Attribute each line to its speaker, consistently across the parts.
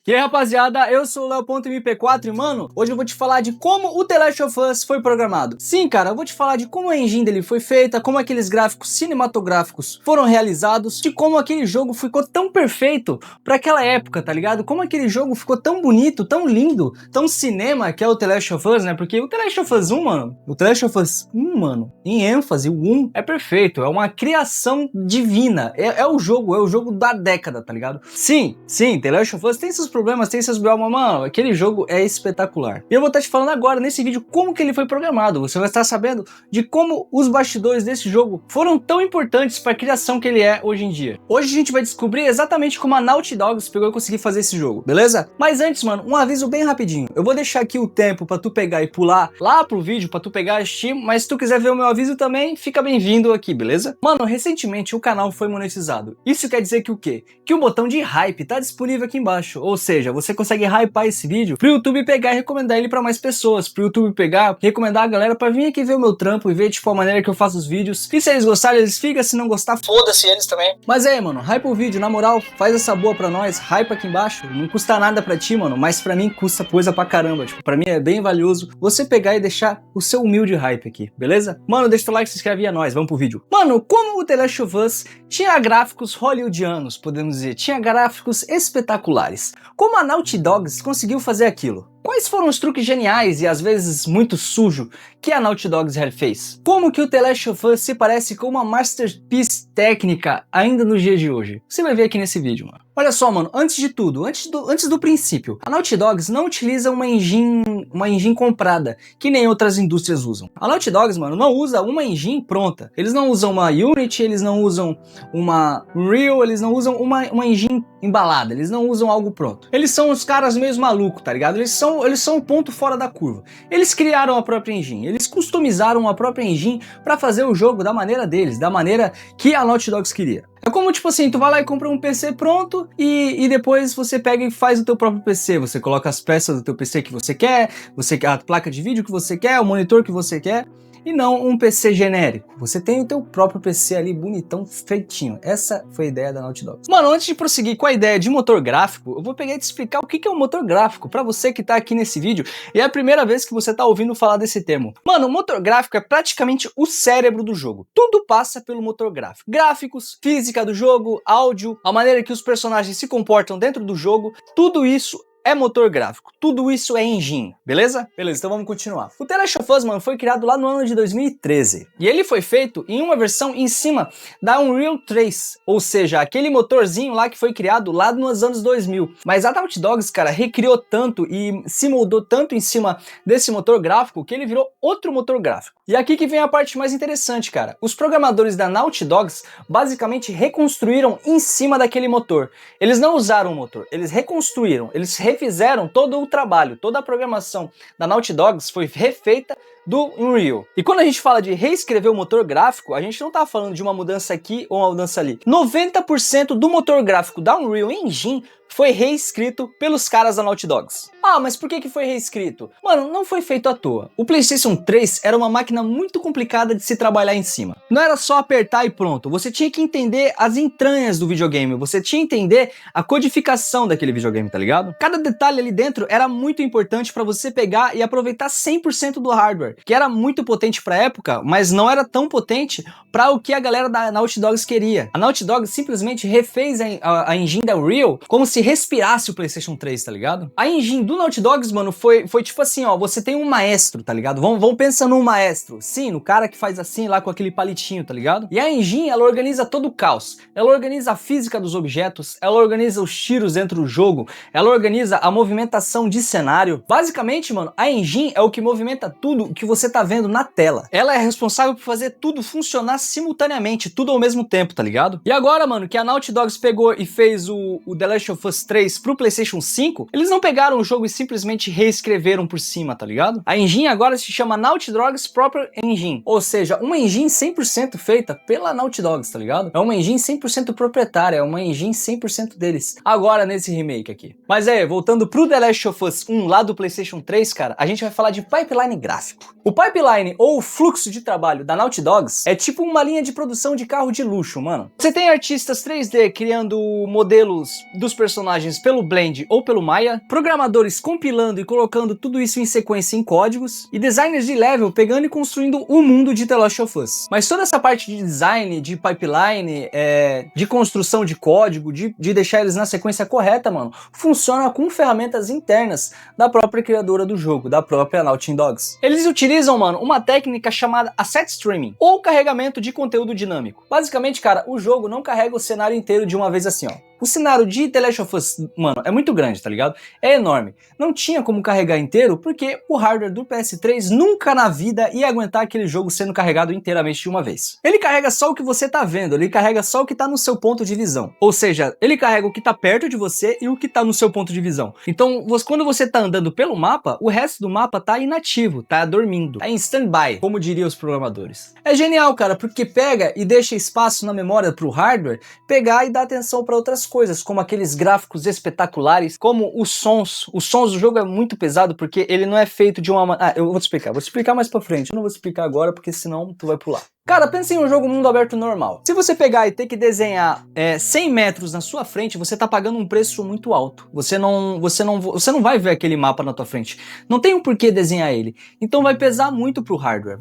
Speaker 1: E aí, rapaziada, eu sou o Leo.mp4 e, mano, hoje eu vou te falar de como o The Last of Us foi programado. Sim, cara, eu vou te falar de como a engine dele foi feita, como aqueles gráficos cinematográficos foram realizados, de como aquele jogo ficou tão perfeito pra aquela época, tá ligado? Como aquele jogo ficou tão bonito, tão lindo, tão cinema, que é o The Last of Us, né? Porque o The Last of Us 1, mano, o The Last of Us 1, mano, em ênfase, o 1 é perfeito, é uma criação divina, é o jogo da década, tá ligado? Sim, The Last of Us tem seus problemas, tem seus BO, mas, mano, aquele jogo é espetacular. E eu vou estar te falando agora, nesse vídeo, como que ele foi programado. Você vai estar sabendo de como os bastidores desse jogo foram tão importantes para a criação que ele é hoje em dia. Hoje a gente vai descobrir exatamente como a Naughty Dog pegou e conseguiu fazer esse jogo, beleza? Mas antes, mano, um aviso bem rapidinho. Eu vou deixar aqui o tempo para tu pegar e pular lá pro vídeo, para tu pegar a Steam, mas se tu quiser ver o meu aviso também, fica bem-vindo aqui, beleza? Mano, recentemente o canal foi monetizado. Isso quer dizer que o quê? Que o botão de hype tá disponível aqui embaixo, ou seja, você consegue hypar esse vídeo pro YouTube pegar e recomendar ele pra mais pessoas, pro YouTube pegar, recomendar a galera pra vir aqui ver o meu trampo e ver tipo a maneira que eu faço os vídeos. E se eles gostarem, eles ficam, se não gostar, foda-se eles também. Mas aí, mano, hypa o vídeo, na moral, faz essa boa pra nós, hypa aqui embaixo, não custa nada pra ti, mano, mas pra mim custa coisa pra caramba, tipo, pra mim é bem valioso você pegar e deixar o seu humilde hype aqui, beleza? Mano, deixa o like, se inscreve e é nóis, vamos pro vídeo. Mano, como o The Last of Us tinha gráficos hollywoodianos, podemos dizer, tinha gráficos espetaculares. Como a Naughty Dog conseguiu fazer aquilo? Quais foram os truques geniais e às vezes muito sujo que a Naughty Dog fez? Como que o The Last of Us se parece com uma masterpiece técnica ainda nos dias de hoje? Você vai ver aqui nesse vídeo, mano. Olha só, mano, antes de tudo, antes do princípio, a Naughty Dog não utiliza uma engine comprada, que nem outras indústrias usam. A Naughty Dog, mano, não usa uma engine pronta. Eles não usam uma Unity, eles não usam uma Unreal, eles não usam uma engine embalada, eles não usam algo pronto. Eles são os caras meio malucos, tá ligado? Eles são um ponto fora da curva. Eles criaram a própria engine, eles customizaram a própria engine pra fazer o jogo da maneira deles, da maneira que a Naughty Dog queria. É como tipo assim, tu vai lá e compra um PC pronto e depois você pega e faz o teu próprio PC. Você coloca as peças do teu PC que você quer, a placa de vídeo que você quer, o monitor que você quer. E não um PC genérico. Você tem o teu próprio PC ali bonitão, feitinho. Essa foi a ideia da Naughty Dog. Mano, antes de prosseguir com a ideia de motor gráfico, eu vou pegar e te explicar o que é um motor gráfico pra você que tá aqui nesse vídeo e é a primeira vez que você tá ouvindo falar desse termo. Mano, o motor gráfico é praticamente o cérebro do jogo. Tudo passa pelo motor gráfico. Gráficos, física do jogo, áudio, a maneira que os personagens se comportam dentro do jogo, tudo isso é motor gráfico, tudo isso é engine, beleza? Beleza, então vamos continuar. O The Last of Us, mano, foi criado lá no ano de 2013. E ele foi feito em uma versão em cima da Unreal 3, ou seja, aquele motorzinho lá que foi criado lá nos anos 2000. Mas a Naughty Dog, cara, recriou tanto e se moldou tanto em cima desse motor gráfico que ele virou outro motor gráfico. E aqui que vem a parte mais interessante, cara. Os programadores da Naughty Dog basicamente reconstruíram em cima daquele motor. Eles não usaram o motor, eles reconstruíram, eles refizeram todo o trabalho, toda a programação da Naughty Dog foi refeita do Unreal. E quando a gente fala de reescrever o motor gráfico, a gente não tá falando de uma mudança aqui ou uma mudança ali. 90% do motor gráfico da Unreal Engine foi reescrito pelos caras da Naughty Dog. Ah, mas por que foi reescrito? Mano, não foi feito à toa. O PlayStation 3 era uma máquina muito complicada de se trabalhar em cima. Não era só apertar e pronto. Você tinha que entender as entranhas do videogame. Você tinha que entender a codificação daquele videogame, tá ligado? Cada detalhe ali dentro era muito importante para você pegar e aproveitar 100% do hardware, que era muito potente pra época, mas não era tão potente para o que a galera da Naughty Dog queria. A Naughty Dog simplesmente refez a engine da Unreal como se respirasse o PlayStation 3, tá ligado? A engine do Naughty Dog, mano, foi tipo assim, ó, você tem um maestro, tá ligado? Vamos pensar num maestro. Sim, no cara que faz assim lá com aquele palitinho, tá ligado? E a engine, ela organiza todo o caos. Ela organiza a física dos objetos, ela organiza os tiros dentro do jogo, ela organiza a movimentação de cenário. Basicamente, mano, a engine é o que movimenta tudo que você tá vendo na tela. Ela é responsável por fazer tudo funcionar simultaneamente, tudo ao mesmo tempo, tá ligado? E agora, mano, que a Naughty Dog pegou e fez o The Last of Us 3 pro PlayStation 5, eles não pegaram o jogo e simplesmente reescreveram por cima, tá ligado? A engine agora se chama Naughty Dog's Proper Engine, ou seja, uma engine 100% feita pela Naughty Dog, tá ligado? É uma engine 100% proprietária, é uma engine 100% deles. Agora nesse remake aqui. Mas aí, voltando pro The Last of Us 1 lá do PlayStation 3, cara, a gente vai falar de pipeline gráfico. O pipeline, ou o fluxo de trabalho da Naughty Dog, é tipo uma linha de produção de carro de luxo, mano. Você tem artistas 3D criando modelos dos personagens personagens pelo Blend ou pelo Maya, programadores compilando e colocando tudo isso em sequência em códigos, e designers de level pegando e construindo o mundo de The Last of Us. Mas toda essa parte de design, de pipeline, de construção de código, de deixar eles na sequência correta, mano, funciona com ferramentas internas da própria criadora do jogo, da própria Naughty Dogs. Eles utilizam, mano, uma técnica chamada Asset Streaming, ou carregamento de conteúdo dinâmico. Basicamente, cara, o jogo não carrega o cenário inteiro de uma vez assim, ó. O cenário de The Last of Us, mano, é muito grande, tá ligado? É enorme. Não tinha como carregar inteiro, porque o hardware do PS3 nunca na vida ia aguentar aquele jogo sendo carregado inteiramente de uma vez. Ele carrega só o que você tá vendo, ele carrega só o que tá no seu ponto de visão. Ou seja, ele carrega o que tá perto de você e o que tá no seu ponto de visão. Então, quando você tá andando pelo mapa, o resto do mapa tá inativo, tá dormindo, tá em stand-by, como diriam os programadores. É genial, cara, porque pega e deixa espaço na memória pro hardware pegar e dar atenção pra outras coisas, como aqueles gráficos espetaculares, como os sons. Os sons do jogo é muito pesado porque ele não é feito de uma... eu vou te explicar mais pra frente. Eu não vou explicar agora porque senão tu vai pular. Cara, pensa em um jogo mundo aberto normal. Se você pegar e ter que desenhar 100 metros na sua frente, você tá pagando um preço muito alto. Você não vai ver aquele mapa na tua frente. Não tem um porquê desenhar ele. Então vai pesar muito pro hardware.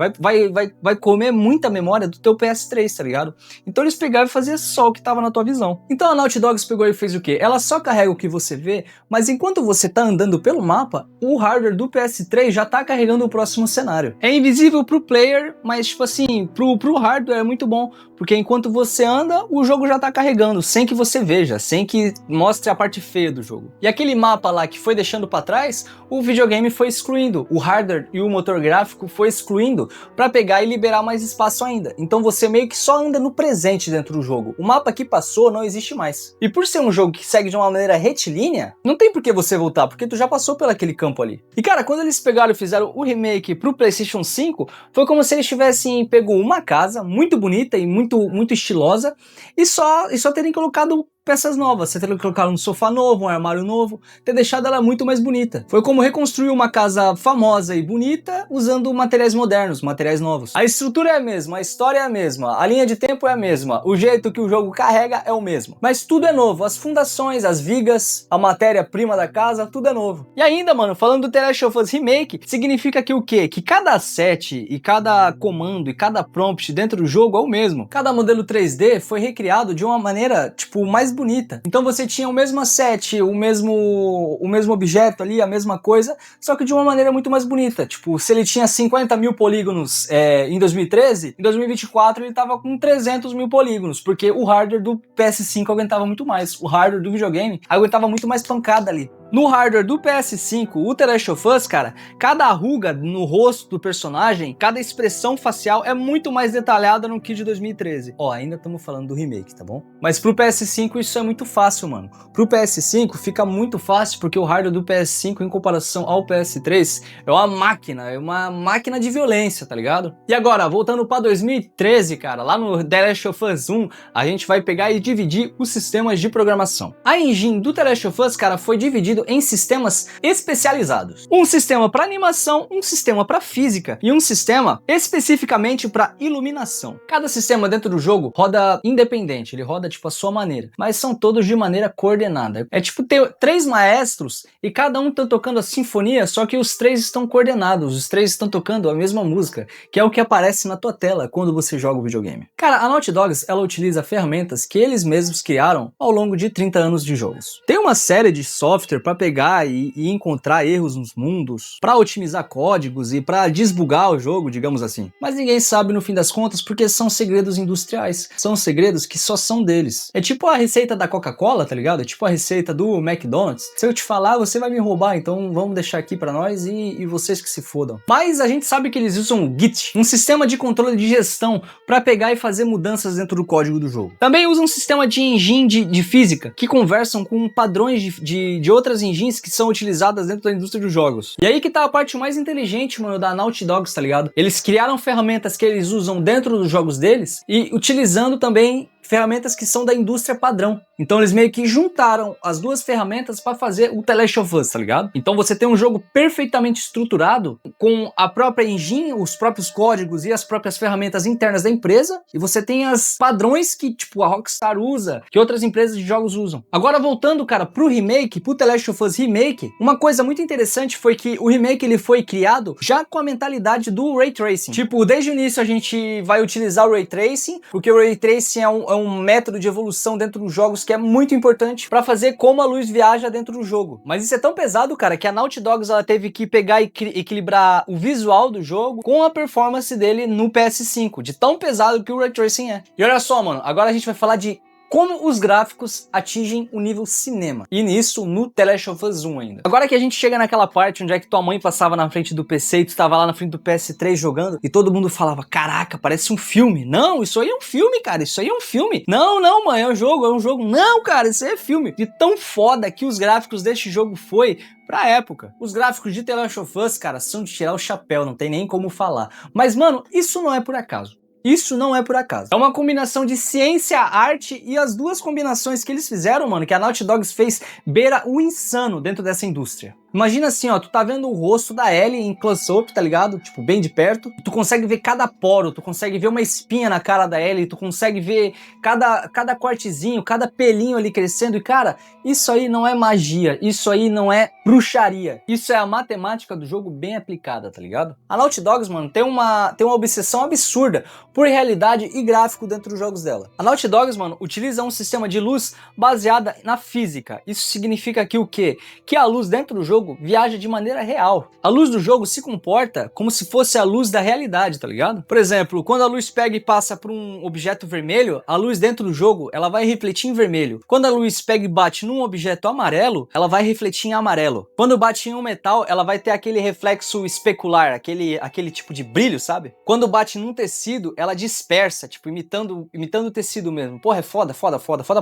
Speaker 1: Vai comer muita memória do teu PS3, tá ligado? Então eles pegaram e faziam só o que tava na tua visão. Então a Naughty Dogs pegou e fez o quê? Ela só carrega o que você vê, mas enquanto você tá andando pelo mapa, o hardware do PS3 já tá carregando o próximo cenário. É invisível pro player, mas tipo assim, pro hardware é muito bom, porque enquanto você anda, o jogo já tá carregando, sem que você veja, sem que mostre a parte feia do jogo. E aquele mapa lá que foi deixando pra trás, o videogame foi excluindo, o hardware e o motor gráfico foi excluindo pra pegar e liberar mais espaço ainda. Então você meio que só anda no presente dentro do jogo. O mapa que passou não existe mais. E por ser um jogo que segue de uma maneira retilínea, não tem por que você voltar, porque tu já passou por aquele campo ali. E cara, quando eles pegaram e fizeram o remake pro PlayStation 5, foi como se eles tivessem pego uma casa muito bonita e muito estilosa e só terem colocado peças novas, você ter colocado um sofá novo, um armário novo, ter deixado ela muito mais bonita. Foi como reconstruir uma casa famosa e bonita usando materiais modernos, materiais novos. A estrutura é a mesma, a história é a mesma, a linha de tempo é a mesma, o jeito que o jogo carrega é o mesmo. Mas tudo é novo, as fundações, as vigas, a matéria-prima da casa, tudo é novo. E ainda, mano, falando do The Last of Us Remake, significa que o quê? Que cada asset e cada comando e cada prompt dentro do jogo é o mesmo. Cada modelo 3D foi recriado de uma maneira, tipo, mais bonita. Então você tinha o mesmo asset, o mesmo objeto ali, a mesma coisa, só que de uma maneira muito mais bonita. Tipo, se ele tinha 50 mil polígonos em 2013, em 2024 ele tava com 300 mil polígonos, porque o hardware do PS5 aguentava muito mais. O hardware do videogame aguentava muito mais pancada ali. No hardware do PS5, o The Last of Us, cara, cada ruga no rosto do personagem, cada expressão facial é muito mais detalhada no que de 2013. Ó, ainda estamos falando do remake, tá bom? Mas pro PS5 isso é muito fácil, mano. Pro PS5 fica muito fácil porque o hardware do PS5 em comparação ao PS3 é uma máquina de violência, tá ligado? E agora, voltando pra 2013, cara, lá no The Last of Us 1, a gente vai pegar e dividir os sistemas de programação. A engine do The Last of Us, cara, foi dividido em sistemas especializados. Um sistema para animação, um sistema para física e um sistema especificamente para iluminação. Cada sistema dentro do jogo roda independente, ele roda tipo a sua maneira, mas são todos de maneira coordenada. É tipo ter 3 maestros e cada um tá tocando a sinfonia, só que os 3 estão coordenados, os 3 estão tocando a mesma música, que é o que aparece na tua tela quando você joga o videogame. Cara, a Naughty Dogs, ela utiliza ferramentas que eles mesmos criaram ao longo de 30 anos de jogos. Tem uma série de software para pegar e encontrar erros nos mundos, para otimizar códigos e para desbugar o jogo, digamos assim. Mas ninguém sabe no fim das contas porque são segredos industriais. São segredos que só são deles. É tipo a receita da Coca-Cola, tá ligado? É tipo a receita do McDonald's. Se eu te falar, você vai me roubar, então vamos deixar aqui para nós e vocês que se fodam. Mas a gente sabe que eles usam o Git, um sistema de controle de gestão para pegar e fazer mudanças dentro do código do jogo. Também usam um sistema de engine de física que conversam com padrões de outras engines que são utilizadas dentro da indústria dos jogos. E aí que tá a parte mais inteligente, mano, da Naughty Dogs, tá ligado? Eles criaram ferramentas que eles usam dentro dos jogos deles e utilizando também ferramentas que são da indústria padrão. Então eles meio que juntaram as duas ferramentas para fazer o The Last of Us, tá ligado? Então você tem um jogo perfeitamente estruturado, com a própria engine, os próprios códigos e as próprias ferramentas internas da empresa, e você tem as padrões que, tipo, a Rockstar usa, que outras empresas de jogos usam. Agora voltando, cara, pro remake, pro The Last of Us Remake, uma coisa muito interessante foi que o remake ele foi criado já com a mentalidade do Ray Tracing. Tipo, desde o início a gente vai utilizar o Ray Tracing, porque o Ray Tracing é um método de evolução dentro dos jogos que é muito importante para fazer como a luz viaja dentro do jogo. Mas isso é tão pesado, cara, que a Naughty Dog ela teve que pegar e equilibrar o visual do jogo com a performance dele no PS5, de tão pesado que o Ray Tracing é. E olha só, mano, agora a gente vai falar de como os gráficos atingem o nível cinema. E nisso, no The Last of Us 1 ainda. Agora que a gente chega naquela parte onde é que tua mãe passava na frente do PC e tu estava lá na frente do PS3 jogando, e todo mundo falava, caraca, parece um filme. Não, isso aí é um filme, cara, isso aí é um filme. Não, não, mãe, é um jogo, é um jogo. Não, cara, isso aí é filme. De tão foda que os gráficos deste jogo foi pra época. Os gráficos de The Last of Us, cara, são de tirar o chapéu, não tem nem como falar. Mas, mano, isso não é por acaso. Isso não é por acaso. É uma combinação de ciência, arte e as duas combinações que eles fizeram, mano, que a Naughty Dog fez beira o insano dentro dessa indústria. Imagina assim, ó, tu tá vendo o rosto da Ellie em close-up, tá ligado? Tipo, bem de perto. Tu consegue ver cada poro, tu consegue ver uma espinha na cara da Ellie, tu consegue ver cada cortezinho, cada pelinho ali crescendo. E, cara, isso aí não é magia, isso aí não é bruxaria. Isso é a matemática do jogo bem aplicada, tá ligado? A Naughty Dogs, mano, tem uma obsessão absurda por realidade e gráfico dentro dos jogos dela. A Naughty Dogs, mano, utiliza um sistema de luz baseada na física. Isso significa que o quê? Que a luz dentro do jogo viaja de maneira real. A luz do jogo se comporta como se fosse a luz da realidade, tá ligado? Por exemplo, quando a luz pega e passa por um objeto vermelho, a luz dentro do jogo, ela vai refletir em vermelho. Quando a luz pega e bate num objeto amarelo, ela vai refletir em amarelo. Quando bate em um metal, ela vai ter aquele reflexo especular, aquele tipo de brilho, sabe? Quando bate num tecido, ela dispersa, tipo, imitando o tecido mesmo. Porra, é foda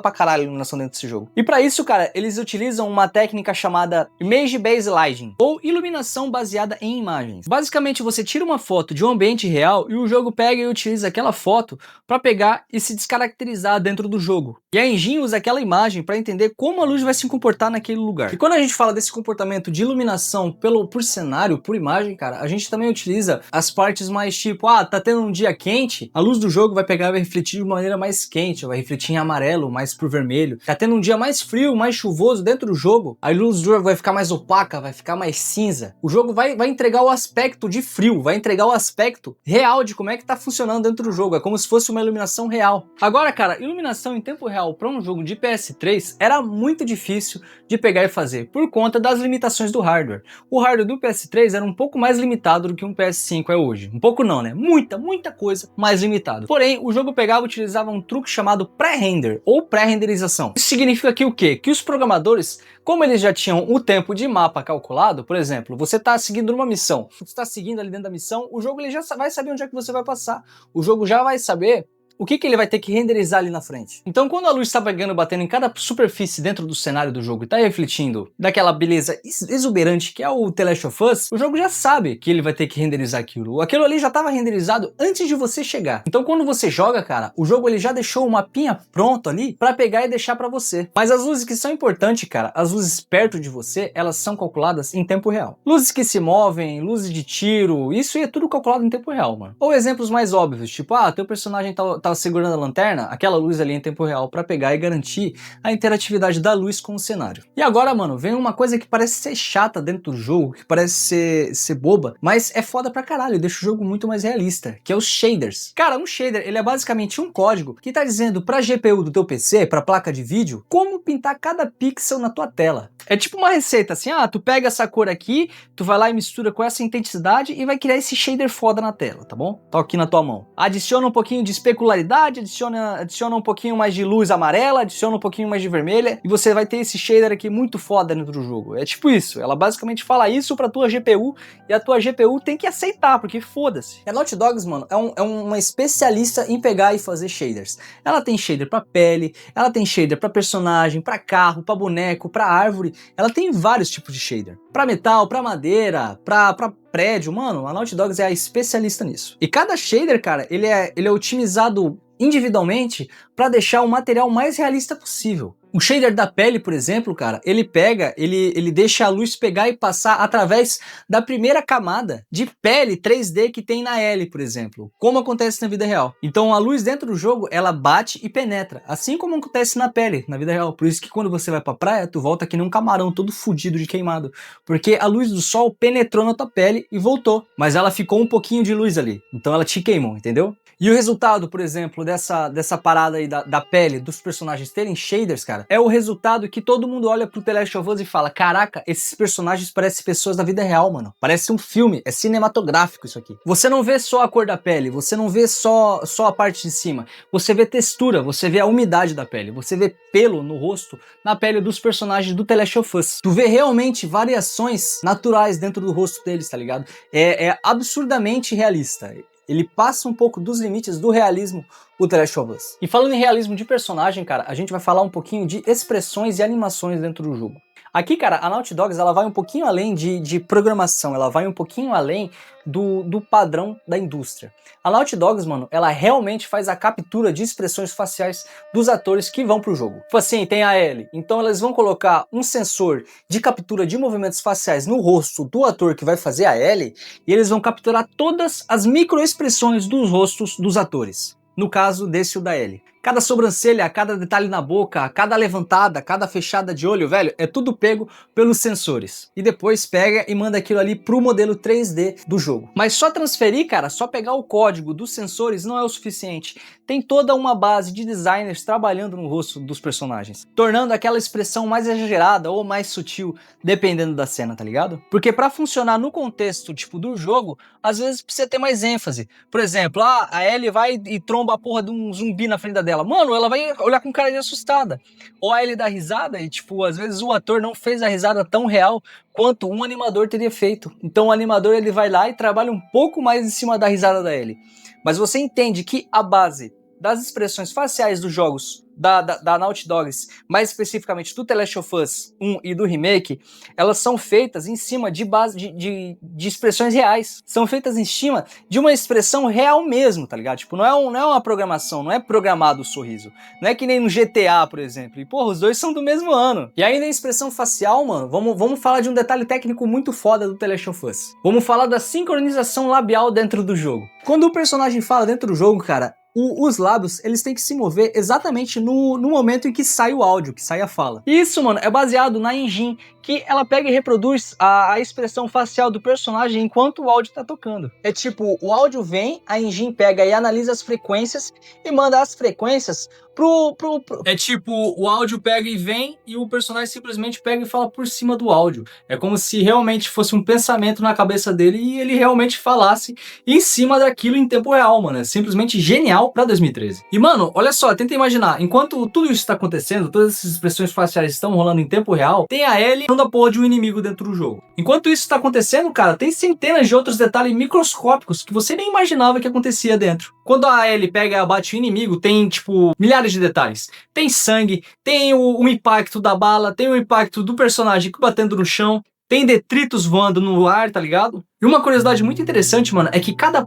Speaker 1: pra caralho a iluminação dentro desse jogo. E pra isso, cara, eles utilizam uma técnica chamada Image-Based Lighting, ou iluminação baseada em imagens. Basicamente, você tira uma foto de um ambiente real e o jogo pega e utiliza aquela foto pra pegar e se descaracterizar dentro do jogo. E a engine usa aquela imagem pra entender como a luz vai se comportar naquele lugar. E quando a gente fala desse comportamento de iluminação por cenário, por imagem, cara, a gente também utiliza as partes mais tipo, tá tendo um dia quente, a luz do jogo vai pegar e vai refletir de maneira mais quente, vai refletir em amarelo, mais pro vermelho. Tá tendo um dia mais frio, mais chuvoso dentro do jogo, a luz do jogo vai ficar mais opaca, vai ficar mais cinza. O jogo vai entregar o aspecto de frio, vai entregar o aspecto real de como é que tá funcionando dentro do jogo. É como se fosse uma iluminação real. Agora, cara, iluminação em tempo real para um jogo de PS3 era muito difícil de pegar e fazer, por conta das limitações do hardware. O hardware do PS3 era um pouco mais limitado do que um PS5 é hoje. Um pouco não, né? Muita coisa mais limitado. Porém, o jogo pegava e utilizava um truque chamado pré-render, ou pré-renderização. Isso significa que o quê? Que os programadores, como eles já tinham o tempo de mapa calculado, por exemplo, você está seguindo uma missão, você está seguindo ali dentro da missão, o jogo ele já vai saber onde é que você vai passar. O jogo já vai saber o que ele vai ter que renderizar ali na frente. Então, quando a luz está pegando, batendo em cada superfície dentro do cenário do jogo e está refletindo daquela beleza exuberante que é o The Last of Us, o jogo já sabe que ele vai ter que renderizar aquilo. Aquilo ali já estava renderizado antes de você chegar. Então, quando você joga, cara, o jogo ele já deixou o mapinha pronto ali para pegar e deixar para você. Mas as luzes que são importantes, cara, as luzes perto de você, elas são calculadas em tempo real. Luzes que se movem, luzes de tiro, isso é tudo calculado em tempo real, mano. Ou exemplos mais óbvios, tipo, teu personagem tá segurando a lanterna, aquela luz ali em tempo real para pegar e garantir a interatividade da luz com o cenário. E agora, mano, vem uma coisa que parece ser chata dentro do jogo, que parece ser boba, mas é foda pra caralho, deixa o jogo muito mais realista, que é os shaders. Cara, um shader, ele é basicamente um código que tá dizendo pra GPU do teu PC, pra placa de vídeo, como pintar cada pixel na tua tela. É tipo uma receita, assim, tu pega essa cor aqui, tu vai lá e mistura com essa intensidade e vai criar esse shader foda na tela, tá bom? Tá aqui na tua mão. Adiciona um pouquinho de especularidade, adiciona um pouquinho mais de luz amarela, adiciona um pouquinho mais de vermelha e você vai ter esse shader aqui muito foda dentro do jogo. É tipo isso, ela basicamente fala isso pra tua GPU e a tua GPU tem que aceitar, porque foda-se. A Naughty Dogs, mano, é uma especialista em pegar e fazer shaders. Ela tem shader pra pele, ela tem shader pra personagem, pra carro, pra boneco, pra árvore, ela tem vários tipos de shader. Pra metal, pra madeira, pra prédio, mano, a Naughty Dogs é a especialista nisso. E cada shader, cara, ele é otimizado individualmente para deixar o material mais realista possível. O shader da pele, por exemplo, cara, ele deixa a luz pegar e passar através da primeira camada de pele 3D que tem na Ellie, por exemplo, como acontece na vida real. Então a luz dentro do jogo, ela bate e penetra, assim como acontece na pele, na vida real. Por isso que quando você vai pra praia, tu volta que nem um camarão todo fudido de queimado, porque a luz do sol penetrou na tua pele e voltou, mas ela ficou um pouquinho de luz ali, então ela te queimou, entendeu? E o resultado, por exemplo, dessa parada aí da pele dos personagens terem shaders, cara, é o resultado que todo mundo olha pro The Last of Us e fala: caraca, esses personagens parecem pessoas da vida real, mano. Parece um filme, é cinematográfico isso aqui. Você não vê só a cor da pele, você não vê só a parte de cima, você vê textura, você vê a umidade da pele, você vê pelo no rosto, na pele dos personagens do The Last of Us. Tu vê realmente variações naturais dentro do rosto deles, tá ligado? É absurdamente realista. Ele passa um pouco dos limites do realismo, o The Last of Us. E falando em realismo de personagem, cara, a gente vai falar um pouquinho de expressões e animações dentro do jogo. Aqui, cara, a Naughty Dog, ela vai um pouquinho além de programação, ela vai um pouquinho além do padrão da indústria. A Naughty Dog, mano, ela realmente faz a captura de expressões faciais dos atores que vão pro jogo. Tipo assim, tem a Ellie, então eles vão colocar um sensor de captura de movimentos faciais no rosto do ator que vai fazer a Ellie, e eles vão capturar todas as microexpressões dos rostos dos atores. No caso desse, o da Ellie. Cada sobrancelha, cada detalhe na boca, cada levantada, cada fechada de olho, velho, é tudo pego pelos sensores. E depois pega e manda aquilo ali pro modelo 3D do jogo. Mas só transferir, cara, só pegar o código dos sensores não é o suficiente. Tem toda uma base de designers trabalhando no rosto dos personagens, tornando aquela expressão mais exagerada ou mais sutil, dependendo da cena, tá ligado? Porque pra funcionar no contexto, tipo, do jogo, às vezes precisa ter mais ênfase. Por exemplo, a Ellie vai e tromba a porra de um zumbi na frente dela. Mano, ela vai olhar com cara de assustada. Ou a Ellie dá risada e, tipo, às vezes o ator não fez a risada tão real quanto um animador teria feito. Então o animador, ele vai lá e trabalha um pouco mais em cima da risada da Ellie. Mas você entende que a base das expressões faciais dos jogos da Naughty Dogs, mais especificamente do The Last of Us 1 e do remake, elas são feitas em cima de base de expressões reais. São feitas em cima de uma expressão real mesmo, tá ligado? Tipo, não é uma programação, não é programado o sorriso. Não é que nem no GTA, por exemplo. E, porra, os dois são do mesmo ano. E ainda em expressão facial, mano, vamos falar de um detalhe técnico muito foda do The Last of Us. Vamos falar da sincronização labial dentro do jogo. Quando o personagem fala dentro do jogo, cara, os lábios, eles têm que se mover exatamente no momento em que sai o áudio, que sai a fala. Isso, mano, é baseado na engine, que ela pega e reproduz a expressão facial do personagem enquanto o áudio tá tocando. É tipo, o áudio vem, a engine pega e analisa as frequências e manda as frequências pro... É tipo, o áudio pega e vem e o personagem simplesmente pega e fala por cima do áudio. É como se realmente fosse um pensamento na cabeça dele e ele realmente falasse em cima daquilo em tempo real, mano. É simplesmente genial pra 2013. E, mano, olha só, tenta imaginar, enquanto tudo isso tá acontecendo, todas essas expressões faciais estão rolando em tempo real, tem a Ellie da porra de um inimigo dentro do jogo. Enquanto isso tá acontecendo, cara, tem centenas de outros detalhes microscópicos que você nem imaginava que acontecia dentro. Quando a Ellie pega e abate o inimigo, tem, tipo, milhares de detalhes. Tem sangue, tem o impacto da bala, tem o impacto do personagem batendo no chão, tem detritos voando no ar, tá ligado? E uma curiosidade muito interessante, mano, é que cada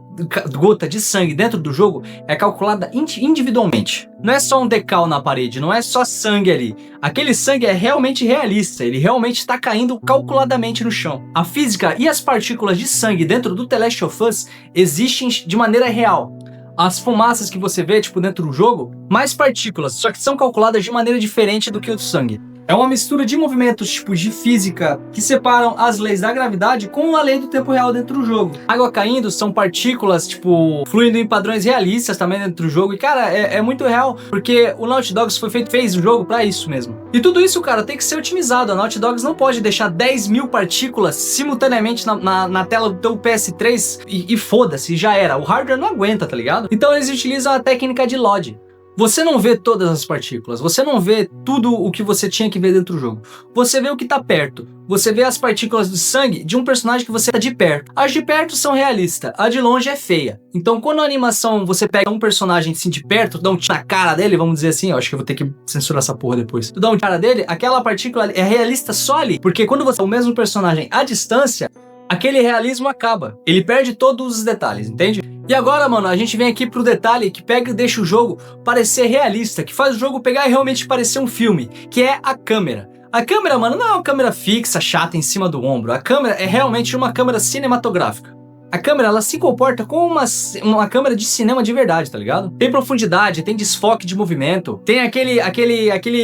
Speaker 1: gota de sangue dentro do jogo é calculada individualmente. Não é só um decal na parede, não é só sangue ali. Aquele sangue é realmente realista, ele realmente está caindo calculadamente no chão. A física e as partículas de sangue dentro do The Last of Us existem de maneira real. As fumaças que você vê, tipo, dentro do jogo, mais partículas, só que são calculadas de maneira diferente do que o sangue. É uma mistura de movimentos, tipo, de física que separam as leis da gravidade com a lei do tempo real dentro do jogo. Água caindo são partículas, tipo, fluindo em padrões realistas também dentro do jogo. E, cara, é muito real, porque o Naughty Dogs fez o jogo pra isso mesmo. E tudo isso, cara, tem que ser otimizado. A Naughty Dogs não pode deixar 10 mil partículas simultaneamente na tela do teu PS3 e foda-se, já era. O hardware não aguenta, tá ligado? Então eles utilizam a técnica de LOD. Você não vê todas as partículas, você não vê tudo o que você tinha que ver dentro do jogo. Você vê o que tá perto, você vê as partículas de sangue de um personagem que você tá de perto. As de perto são realistas, a de longe é feia. Então quando a animação você pega um personagem assim de perto, dá um tiro na cara dele, vamos dizer assim, eu acho que eu vou ter que censurar essa porra depois. Tu dá um tiro na cara dele, aquela partícula é realista só ali, porque quando você é o mesmo personagem à distância, aquele realismo acaba. Ele perde todos os detalhes, entende? E agora, mano, a gente vem aqui pro detalhe que pega e deixa o jogo parecer realista, que faz o jogo pegar e realmente parecer um filme, que é a câmera. A câmera, mano, não é uma câmera fixa, chata, em cima do ombro. A câmera é realmente uma câmera cinematográfica. A câmera, ela se comporta como uma câmera de cinema de verdade, tá ligado? Tem profundidade, tem desfoque de movimento, tem aquele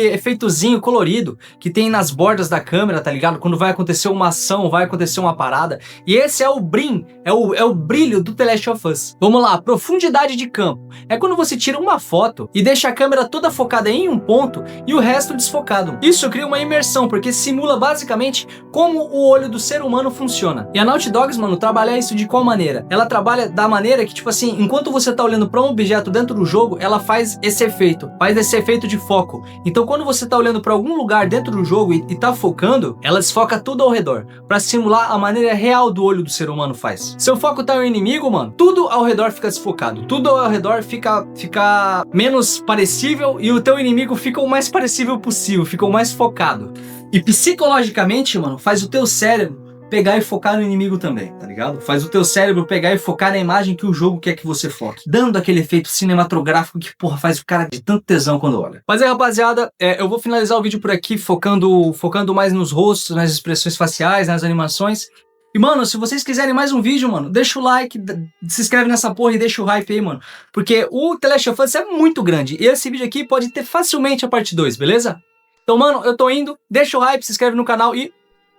Speaker 1: efeitozinho colorido que tem nas bordas da câmera, tá ligado? Quando vai acontecer uma ação, vai acontecer uma parada. E esse é o brim, é o brilho do The Last of Us. Vamos lá, profundidade de campo. É quando você tira uma foto e deixa a câmera toda focada em um ponto e o resto desfocado. Isso cria uma imersão, porque simula basicamente como o olho do ser humano funciona. E a Naughty Dog, mano, trabalha isso de qual maneira? Ela trabalha da maneira que, tipo assim, enquanto você tá olhando para um objeto dentro do jogo, ela faz esse efeito de foco. Então, quando você tá olhando para algum lugar dentro do jogo e tá focando, ela desfoca tudo ao redor, para simular a maneira real do olho do ser humano faz. Seu foco tá no inimigo, mano, tudo ao redor fica desfocado, tudo ao redor fica menos parecível e o teu inimigo fica o mais parecível possível, fica o mais focado. E psicologicamente, mano, faz o teu cérebro pegar e focar no inimigo também, tá ligado? Faz o teu cérebro pegar e focar na imagem que o jogo quer que você foque, dando aquele efeito cinematográfico que, porra, faz o cara de tanto tesão quando olha. Mas aí, rapaziada, eu vou finalizar o vídeo por aqui, focando mais nos rostos, nas expressões faciais, nas animações. E, mano, se vocês quiserem mais um vídeo, mano, deixa o like, se inscreve nessa porra e deixa o hype aí, mano. Porque o The Last of Us é muito grande. E esse vídeo aqui pode ter facilmente a parte 2, beleza? Então, mano, eu tô indo, deixa o hype, se inscreve no canal e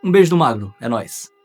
Speaker 1: um beijo do Magro. É nóis.